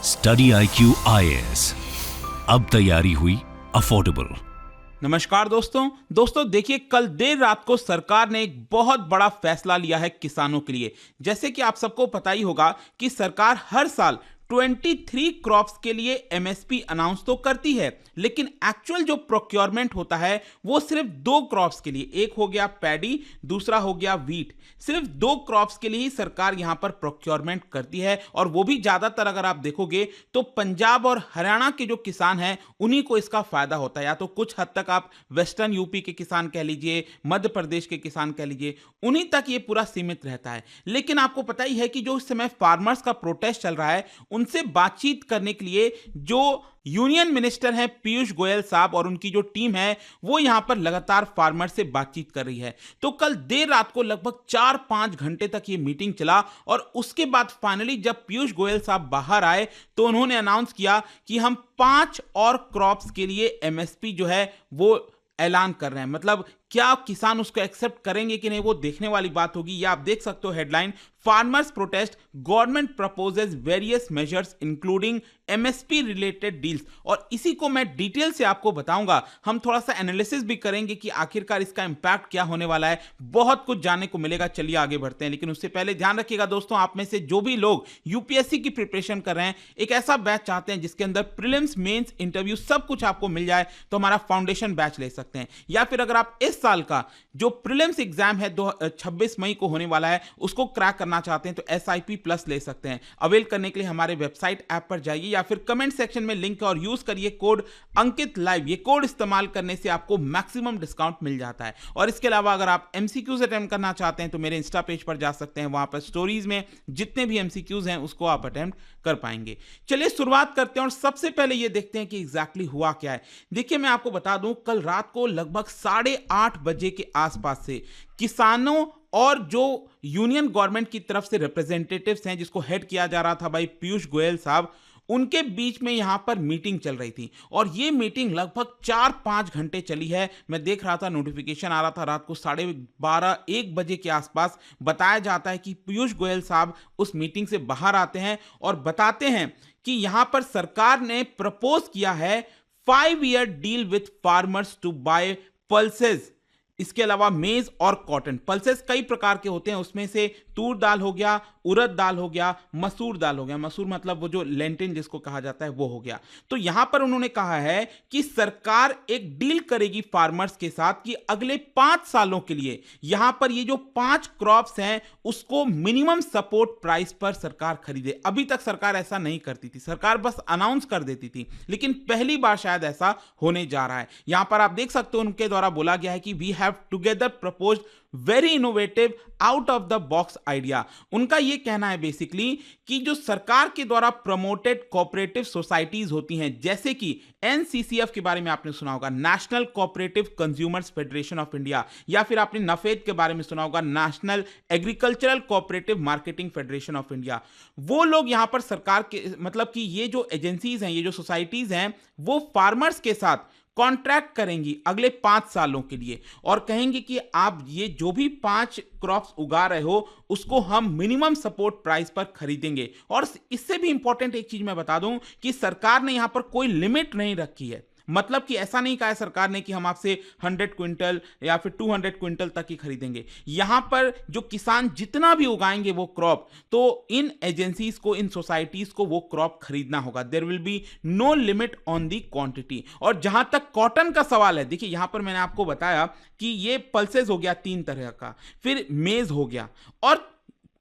Study IQ IAS, अब तैयारी हुई अफोर्डेबल। नमस्कार दोस्तों देखिए, कल देर रात को सरकार ने एक बहुत बड़ा फैसला लिया है किसानों के लिए। जैसे कि आप सबको पता ही होगा कि सरकार हर साल 23 क्रॉप्स के लिए MSP अनाउंस तो करती है, लेकिन एक्चुअल जो प्रोक्योरमेंट होता है वो सिर्फ 2 क्रॉप्स के लिए, एक हो गया पैडी, दूसरा हो गया व्हीट। सिर्फ 2 क्रॉप्स के लिए ही सरकार यहां पर प्रोक्योरमेंट करती है, और वो भी ज्यादातर अगर आप देखोगे तो पंजाब और हरियाणा के जो किसान हैं उन्हीं को इसका फायदा होता है। या तो कुछ हद तक आप वेस्टर्न यूपी के किसान कह लीजिए, मध्य प्रदेश के किसान कह लीजिए, उन्हीं तक ये पूरा सीमित रहता है। लेकिन आपको पता ही है कि जो इस समय फार्मर्स का प्रोटेस्ट चल रहा है, उनसे बातचीत करने के लिए जो यूनियन मिनिस्टर हैं पीयूष गोयल साहब और उनकी जो टीम है वो यहां पर लगातार फार्मर से बातचीत कर रही है। तो कल देर रात को लगभग 4-5 घंटे तक ये मीटिंग चला, और उसके बाद फाइनली जब पीयूष गोयल साहब बाहर आए तो उन्होंने अनाउंस किया कि हम 5 और क्रॉप्स के लिए MSP जो है वो ऐलान कर रहे हैं। मतलब क्या किसान उसको एक्सेप्ट करेंगे कि नहीं, वो देखने वाली बात होगी। या आप देख सकते हो headline, farmers protest, government proposes various measures including MSP related deals. और इसी को मैं डिटेल से आपको बताऊंगा। हम थोड़ा सा एनालिसिस भी करेंगे कि आखिरकार इसका इंपैक्ट क्या होने वाला है। बहुत कुछ जानने को मिलेगा। चलिए आगे बढ़ते हैं, लेकिन उससे पहले ध्यान रखिएगा दोस्तों, आप में से जो भी लोग UPSC की प्रिपरेशन कर रहे हैं, एक ऐसा बैच चाहते हैं जिसके अंदर प्रीलिम्स, मेंस, इंटरव्यू सब कुछ आपको मिल जाए, तो हमारा फाउंडेशन बैच ले सकते हैं। या फिर अगर आप इस साल का जो प्रीलिम्स एग्जाम है 26 मई को होने वाला है उसको क्रैक करना चाहते हैं, तो SIP प्लस ले सकते हैं। अवेल करने के लिए हमारे वेबसाइट ऐप पर जाइए या फिर कमेंट सेक्शन में लिंक है और यूज करिए कोड अंकित लाइव। ये कोड इस्तेमाल करने से आपको मैक्सिमम डिस्काउंट मिल जाता है। और इसके अलावा अगर आप MCQs अटेम्प्ट करना चाहते हैं तो मेरे इंस्टा पेज पर जा सकते हैं। वहां पर स्टोरीज में जितने भी MCQs हैं उसको आप अटेम्प्ट कर पाएंगे। चलिए शुरुआत करते हैं और सबसे पहले ये देखते हैं कि एग्जैक्टली हुआ क्या है। देखिए, मैं आपको बता दूं, कल रात को लगभग 8:30 बजे के आसपास से किसानों और जो यूनियन गवर्नमेंट की तरफ से रिप्रेजेंटेटिव्स हैं, जिसको हेड किया जा रहा था भाई पीयूष गोयल साहब, उनके बीच में यहां पर मीटिंग चल रही थी। और ये मीटिंग लगभग 4-5 घंटे चली है। मैं देख रहा था, नोटिफिकेशन आ रहा था रात को 12:30-1 बजे के आसपास। बताया जाता है कि पीयूष गोयल साहब उस मीटिंग से बाहर आते हैं और बताते हैं कि यहां पर सरकार ने प्रपोज किया है 5-year deal with farmers to buy pulses. इसके अलावा मेज और कॉटन। पल्सेस कई प्रकार के होते हैं, उसमें से तूर दाल हो गया, उड़द दाल हो गया, मसूर दाल हो गया। मसूर मतलब वो जो लेंटिन जिसको कहा जाता है वो हो गया। तो यहां पर उन्होंने कहा है कि सरकार एक डील करेगी फार्मर्स के साथ कि अगले 5 सालों के लिए यहां पर ये जो 5 क्रॉप्स हैं उसको मिनिमम सपोर्ट प्राइस पर सरकार खरीदे। अभी तक सरकार ऐसा नहीं करती थी, सरकार बस अनाउंस कर देती थी, लेकिन पहली बार शायद ऐसा होने जा रहा है। यहां पर आप देख सकते हो उनके द्वारा बोला गया है कि we have together proposed very innovative out of the box idea. उनका यह कहना है बेसिकली कि जो सरकार के द्वारा प्रमोटेड कोऑपरेटिव सोसाइटीज होती हैं, जैसे कि NCCF के बारे में आपने सुना होगा, national cooperative consumers federation of India, या फिर आपने नफेद के बारे में सुना होगा, national agricultural cooperative marketing federation of India. वो लोग यहां पर सरकार के, मतलब कि ये जो एजेंसीज हैं, ये जो सोसाइटीज हैं, वो फार्मर्स के साथ कॉन्ट्रैक्ट करेंगी अगले 5 सालों के लिए, और कहेंगे कि आप ये जो भी 5 क्रॉप्स उगा रहे हो उसको हम मिनिमम सपोर्ट प्राइस पर खरीदेंगे। और इससे भी इंपॉर्टेंट एक चीज मैं बता दूं कि सरकार ने यहां पर कोई लिमिट नहीं रखी है। मतलब कि ऐसा नहीं कहा है सरकार ने कि हम आपसे 100 क्विंटल या फिर 200 क्विंटल तक ही खरीदेंगे। यहां पर जो किसान जितना भी उगाएंगे वो क्रॉप, तो इन एजेंसीज को, इन सोसाइटीज को वो क्रॉप खरीदना होगा। There will be no limit on the quantity. और जहां तक कॉटन का सवाल है, देखिए यहां पर मैंने आपको बताया कि ये पल्सेस हो गया 3 तरह का, फिर मेज हो गया, और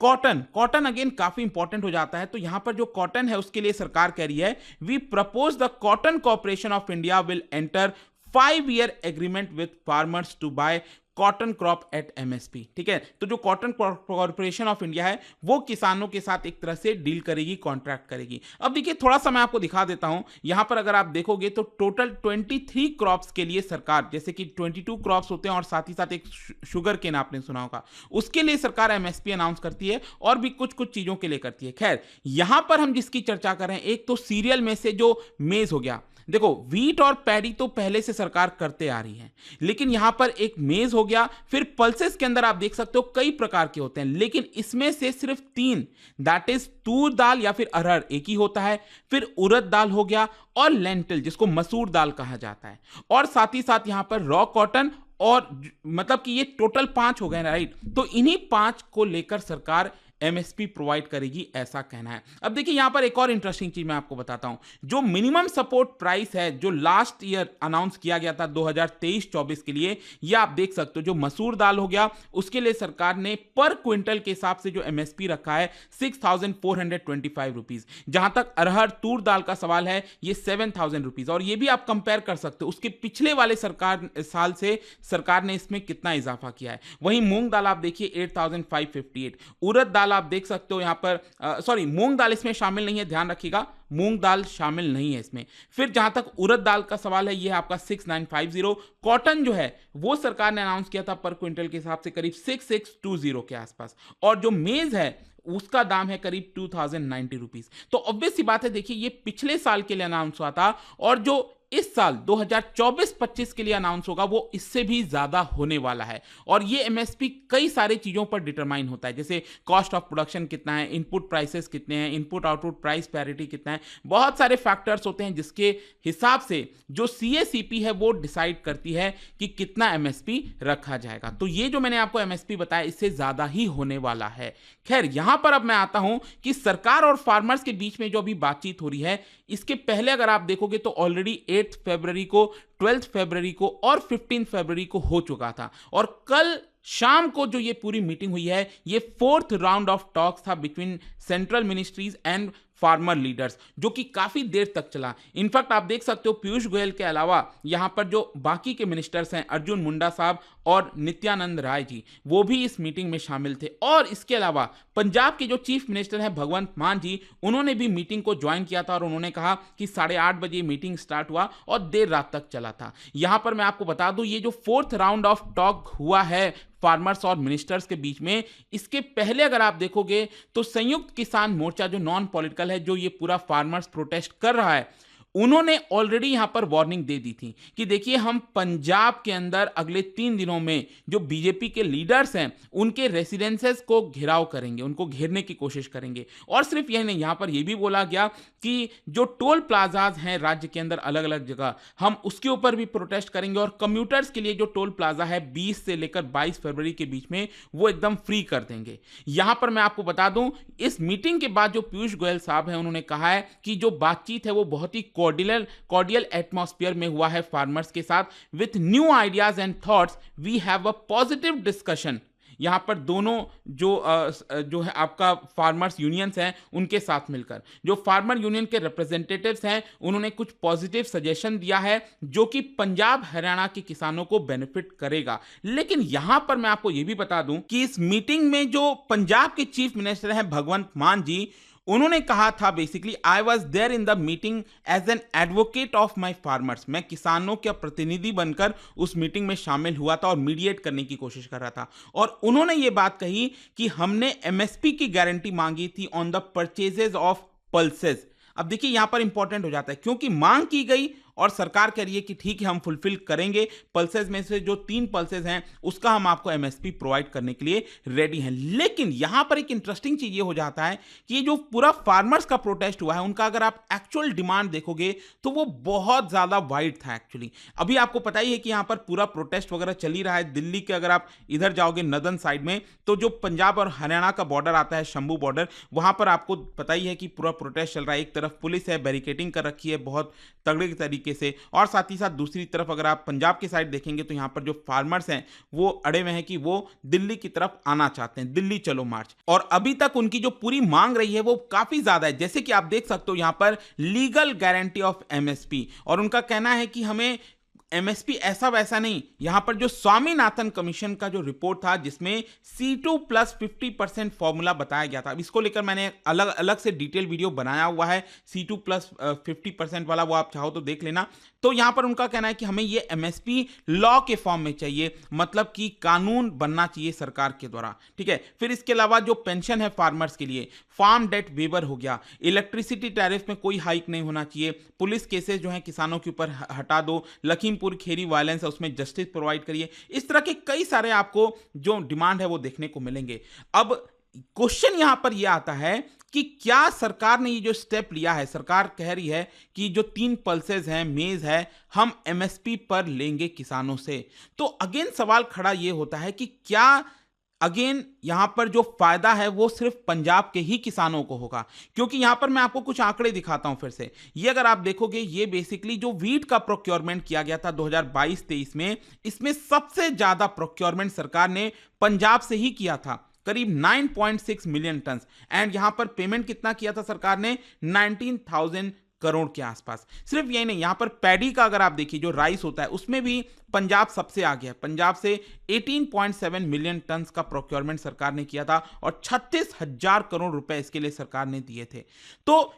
कॉटन अगेन काफी इंपॉर्टेंट हो जाता है। तो यहां पर जो कॉटन है उसके लिए सरकार कह रही है, we propose the cotton corporation of India will enter 5-year agreement with farmers to buy cotton crop at MSP। ठीक है, तो जो कॉटन कॉर्पोरेशन ऑफ इंडिया है वो किसानों के साथ एक तरह से डील करेगी, कॉन्ट्रैक्ट करेगी। अब देखिए, थोड़ा सा मैं आपको दिखा देता हूं। यहां पर अगर आप देखोगे तो टोटल 23 क्रॉप्स के लिए सरकार, जैसे कि 22 क्रॉप्स होते हैं और साथ ही साथ एक शुगर केन आपने सुना होगा, उसके लिए सरकार MSP अनाउंस करती है, और भी कुछ कुछ चीजों के लिए करती है। खैर, यहां पर हम जिसकी चर्चा कर रहे हैं, एक तो सीरियल में से जो मेज हो गया। देखो, व्हीट और पैडी तो पहले से सरकार करते आ रही है, लेकिन यहां पर एक मेज हो गया, फिर पल्सेस के अंदर आप देख सकते हो कई प्रकार के होते हैं, लेकिन इसमें से सिर्फ 3, दैट इज तूर दाल या फिर अरहर एक ही होता है, फिर उड़द दाल हो गया और लेंटिल जिसको मसूर दाल कहा जाता है, और साथ ही साथ यहां पर रॉ कॉटन, और मतलब कि ये टोटल 5 हो गए ना, राइट। तो इन्हीं 5 को लेकर सरकार एमएसपी प्रोवाइड करेगी, ऐसा कहना है। अब देखिए यहां पर एक और इंटरेस्टिंग चीज मैं आपको बताता हूं, जो मिनिमम सपोर्ट प्राइस है जो लास्ट ईयर अनाउंस किया गया था 2023-24 के लिए, ये आप देख सकते हो, जो मसूर दाल हो गया उसके लिए सरकार ने पर क्विंटल के हिसाब से जो एमएसपी रखा है 6,425 रुपीज। जहां तक अरहर तूर दाल का सवाल है, ये 7,000 रुपीज, और ये भी आप कंपेयर कर सकते हो उसके पिछले वाले साल से सरकार ने इसमें कितना इजाफा किया है। वहीं मूंग दाल आप देखिए 8,558, उड़द दाल आप देख सकते हो यहां पर, सॉरी मूंग दाल इसमें शामिल नहीं है, ध्यान रखिएगा, मूंग दाल शामिल नहीं है इसमें। फिर जहां तक उड़द दाल का सवाल है, यह आपका 6,950। कॉटन जो है वो सरकार ने अनाउंस किया था पर क्विंटल के हिसाब से करीब 6,620 के आसपास, और जो मेज है उसका दाम है करीब 2,090 रुपीज। तो ऑब्वियस सी बात है, देखिए ये पिछले साल के लिए अनाउंस हुआ था, और जो इस साल 2024-25 के लिए अनाउंस होगा वो इससे भी ज्यादा होने वाला है। और ये एमएसपी कई सारी चीजों पर डिटरमाइन होता है, जैसे कॉस्ट ऑफ प्रोडक्शन कितना है, इनपुट प्राइसेस कितने हैं, इनपुट आउटपुट प्राइस पैरिटी कितना है, बहुत सारे फैक्टर्स होते हैं जिसके हिसाब से जो सीएसीपी है वो डिसाइड करती है कि कितना एमएसपी रखा जाएगा। तो ये जो मैंने आपको एमएसपी बताया इससे ज्यादा ही होने वाला है। खैर यहां पर अब मैं आता हूं कि सरकार और फार्मर्स के बीच में जो अभी बातचीत हो रही है, इसके पहले अगर आप देखोगे तो ऑलरेडी 8 फरवरी को, 12 फरवरी को और 15 फरवरी को हो चुका था, और कल शाम को जो ये पूरी मीटिंग हुई है, ये 4th राउंड ऑफ टॉक्स था between central ministries and farmer leaders, जो कि काफी देर तक चला। इनफैक्ट आप देख सकते हो पीयूष गोयल के अलावा यहां पर जो बाकी के मिनिस्टर्स हैं, अर्जुन मुंडा साहब और नित्यानंद राय जी, वो भी इस मीटिंग में शामिल थे। और इसके अलावा पंजाब के जो चीफ मिनिस्टर हैं भगवंत मान जी, उन्होंने भी मीटिंग को ज्वाइन किया था, और उन्होंने कहा कि 8:30 बजे मीटिंग स्टार्ट हुआ और देर रात तक चला था। यहां पर मैं आपको बता दूं, ये जो 4th राउंड ऑफ टॉक हुआ है फार्मर्स और मिनिस्टर्स के बीच में, इसके पहले अगर आप देखोगे तो संयुक्त किसान मोर्चा जो नॉन पॉलिटिकल है, जो ये पूरा फार्मर्स प्रोटेस्ट कर रहा है, उन्होंने ऑलरेडी यहां पर वार्निंग दे दी थी कि देखिए हम पंजाब के अंदर अगले 3 दिनों में जो बीजेपी के लीडर्स हैं उनके रेसिडेंसेस को घेराव करेंगे, उनको घेरने की कोशिश करेंगे। और सिर्फ यही नहीं, यहां पर यह भी बोला गया कि जो टोल प्लाजाज हैं राज्य के अंदर अलग अलग जगह, हम उसके ऊपर भी प्रोटेस्ट करेंगे, और कम्यूटर्स के लिए जो टोल प्लाजा है 20 से लेकर 22 फरवरी के बीच में वो एकदम फ्री कर देंगे। यहां पर मैं आपको बता दूं, इस मीटिंग के बाद जो पीयूष गोयल साहब हैं उन्होंने कहा है कि जो बातचीत है वो बहुत ही कॉर्डियल एटमॉस्फेयर में हुआ है फार्मर्स के साथ। With new ideas and thoughts we have a positive discussion. यहां पर दोनों जो है आपका फार्मर्स यूनियंस हैं उनके साथ मिलकर जो फार्मर यूनियन के रिप्रेजेंटेटिव्स हैं उन्होंने कुछ पॉजिटिव सजेशन दिया है जो कि पंजाब हरियाणा के किसानों को बेनिफिट करेगा। लेकिन यहां पर मैं आपको यह भी बता दूं कि इस मीटिंग में जो पंजाब के चीफ मिनिस्टर हैं भगवंत मान जी, उन्होंने कहा था basically, I was there in the meeting as an advocate of my farmers. मैं किसानों का प्रतिनिधि बनकर उस मीटिंग में शामिल हुआ था और मीडिएट करने की कोशिश कर रहा था। और उन्होंने ये बात कही कि हमने एमएसपी की गारंटी मांगी थी on the purchases of pulses. अब देखिए यहां पर इंपॉर्टेंट हो जाता है क्योंकि मांग की गई और सरकार कह रही है कि ठीक है हम फुलफिल करेंगे, पल्सेस में से जो 3 पल्सेस हैं उसका हम आपको एमएसपी प्रोवाइड करने के लिए रेडी हैं। लेकिन यहां पर एक इंटरेस्टिंग चीज ये हो जाता है कि ये जो पूरा फार्मर्स का प्रोटेस्ट हुआ है उनका अगर आप एक्चुअल डिमांड देखोगे तो वो बहुत ज्यादा वाइड था एक्चुअली। अभी आपको पता ही है कि यहां पर पूरा प्रोटेस्ट वगैरह चल ही रहा है। दिल्ली के अगर आप इधर जाओगे नदन साइड में तो जो पंजाब और हरियाणा का बॉर्डर आता है, शंभू बॉर्डर, वहां पर आपको पता ही है कि पूरा प्रोटेस्ट चल रहा है। एक तरफ पुलिस है, बैरिकेडिंग कर रखी है बहुत तगड़े तरीके से, और साथ ही साथ दूसरी तरफ अगर आप पंजाब की साइड देखेंगे तो यहां पर जो फार्मर्स हैं वो अड़े हुए हैं कि वो दिल्ली की तरफ आना चाहते हैं, दिल्ली चलो मार्च। और अभी तक उनकी जो पूरी मांग रही है वो काफी ज्यादा है, जैसे कि आप देख सकते हो यहां पर लीगल गारंटी ऑफ एमएसपी, और उनका कहना है कि हमें एमएसपी ऐसा वैसा नहीं, यहां पर जो स्वामीनाथन कमीशन का जो रिपोर्ट था जिसमें C2 प्लस 50% फॉर्मूला बताया गया था, अब इसको लेकर मैंने अलग अलग से डिटेल वीडियो बनाया हुआ है C2 प्लस 50% वाला, वो आप चाहो तो देख लेना। तो यहां पर उनका कहना है कि हमें ये एमएसपी लॉ के फॉर्म में चाहिए, मतलब कि कानून बनना चाहिए सरकार के द्वारा, ठीक है। फिर इसके अलावा जो पेंशन है फार्मर्स के लिए, फार्म डेट वेवर हो गया, इलेक्ट्रिसिटी टैरिफ में कोई हाइक नहीं होना चाहिए, पुलिस केसेस जो है किसानों के ऊपर हटा दो, लखीमपुर खेरी वायलेंस है उसमें जस्टिस प्रोवाइड करिए, इस तरह के कई सारे आपको जो डिमांड है वो देखने को मिलेंगे। अब क्वेश्चन यहां पर यह आता है कि क्या सरकार ने ये जो स्टेप लिया है, सरकार कह रही है कि जो 3 पल्सेस हैं, मेज है, हम एमएसपी पर लेंगे किसानों से। तो अगेन सवाल खड़ा ये होता है कि क्या अगेन यहां पर जो फायदा है वो सिर्फ पंजाब के ही किसानों को होगा? क्योंकि यहां पर मैं आपको कुछ आंकड़े दिखाता हूं फिर से। ये अगर आप देखोगे, ये बेसिकली जो वीट का प्रोक्योरमेंट किया गया था 2022-23 में, इसमें सबसे ज्यादा प्रोक्योरमेंट सरकार ने पंजाब से ही किया था, करीब 9.6 मिलियन टन। एंड यहां पर पेमेंट कितना किया था सरकार ने? 19,000 करोड़ के आसपास। सिर्फ यही नहीं, यहां पर पैडी का अगर आप देखिए, जो राइस होता है, उसमें भी पंजाब सबसे आगे है। पंजाब से 18.7 मिलियन टन का प्रोक्योरमेंट सरकार ने किया था और 36,000 करोड़ रुपए इसके लिए सरकार ने दिए थे। तो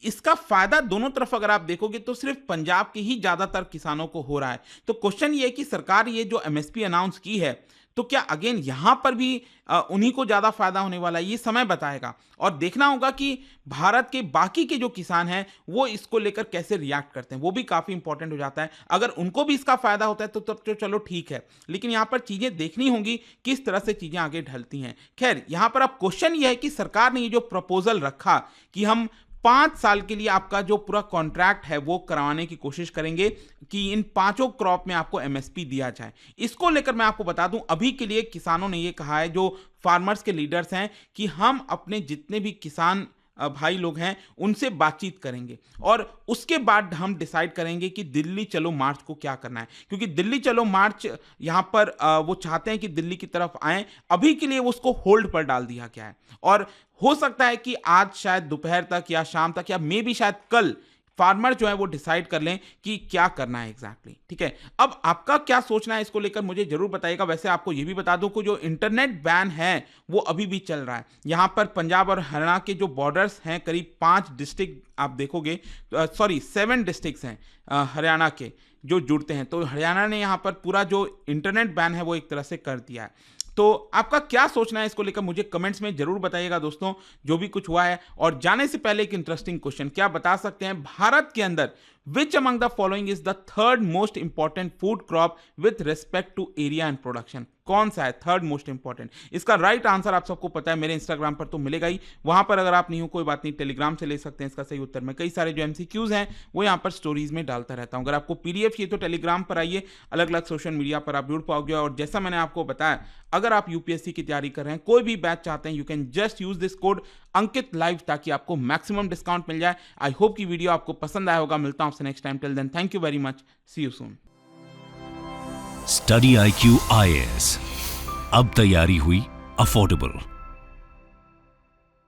इसका फायदा दोनों तरफ अगर आप देखोगे तो सिर्फ पंजाब के ही ज्यादातर किसानों को हो रहा है। तो क्वेश्चन ये है कि सरकार ये जो एमएसपी अनाउंस की है, तो क्या अगेन यहां पर भी उन्हीं को ज्यादा फायदा होने वाला है? ये समय बताएगा और देखना होगा कि भारत के बाकी के जो किसान हैं वो इसको लेकर कैसे रिएक्ट करते हैं, वो भी काफी इंपॉर्टेंट हो जाता है। अगर उनको भी इसका फायदा होता है तो तब तो चलो ठीक है, लेकिन यहां पर चीजें देखनी होंगी किस तरह से चीजें आगे ढलती हैं। खैर, यहां पर अब क्वेश्चन ये है कि सरकार ने ये जो प्रपोजल रखा कि हम 5 साल के लिए आपका जो पूरा कॉन्ट्रैक्ट है वो करवाने की कोशिश करेंगे कि इन 5 क्रॉप में आपको एमएसपी दिया जाए। इसको लेकर मैं आपको बता दूं, अभी के लिए किसानों ने ये कहा है, जो फार्मर्स के लीडर्स हैं, कि हम अपने जितने भी किसान भाई लोग हैं उनसे बातचीत करेंगे और उसके बाद हम डिसाइड करेंगे कि दिल्ली चलो मार्च को क्या करना है। क्योंकि दिल्ली चलो मार्च यहां पर वो चाहते हैं कि दिल्ली की तरफ आए, अभी के लिए उसको होल्ड पर डाल दिया गया है और हो सकता है कि आज शायद दोपहर तक या शाम तक या मे भी शायद कल फार्मर जो है वो डिसाइड कर लें कि क्या करना है एग्जैक्टली, ठीक है। अब आपका क्या सोचना है इसको लेकर मुझे जरूर बताइएगा। वैसे आपको ये भी बता दूं कि जो इंटरनेट बैन है वो अभी भी चल रहा है। यहां पर पंजाब और हरियाणा के जो बॉर्डर्स हैं, करीब 5 डिस्ट्रिक्ट आप देखोगे, 7 डिस्ट्रिक्ट्स हैं हरियाणा के जो जुड़ते हैं। तो हरियाणा ने यहां पर पूरा जो इंटरनेट बैन है वो एक तरह से कर दिया है। तो आपका क्या सोचना है इसको लेकर मुझे कमेंट्स में जरूर बताइएगा दोस्तों, जो भी कुछ हुआ है। और जाने से पहले एक इंटरेस्टिंग क्वेश्चन, क्या बता सकते हैं भारत के अंदर which among the following is the 3rd most important food crop with respect to area and production? कौन सा है 3rd मोस्ट इंपॉर्टेंट? इसका राइट आंसर आप सबको पता है, मेरे इंस्टाग्राम पर तो मिलेगा ही, वहां पर अगर आप नहीं हो कोई बात नहीं, टेलीग्राम से ले सकते हैं इसका सही उत्तर। मैं कई सारे जो एमसीक्यूज हैं वो यहाँ पर स्टोरीज में डालता रहता हूँ। अगर आपको पीडीएफ चाहिए तो टेलीग्राम पर आइए, अलग अलग सोशल मीडिया पर आप जुड़ पाओगे। और जैसा मैंने आपको बताया, अगर आप यूपीएससी की तैयारी कर रहे हैं, कोई भी बैच चाहते हैं, you can just use this code Ankit live ताकि आपको मैक्सिमम डिस्काउंट मिल जाए। आई होप कि वीडियो आपको पसंद आया होगा। मिलता हूं आपसे next time, till then thank you very much, see you soon. Study IQ IAS, अब तैयारी हुई अफोर्डेबल।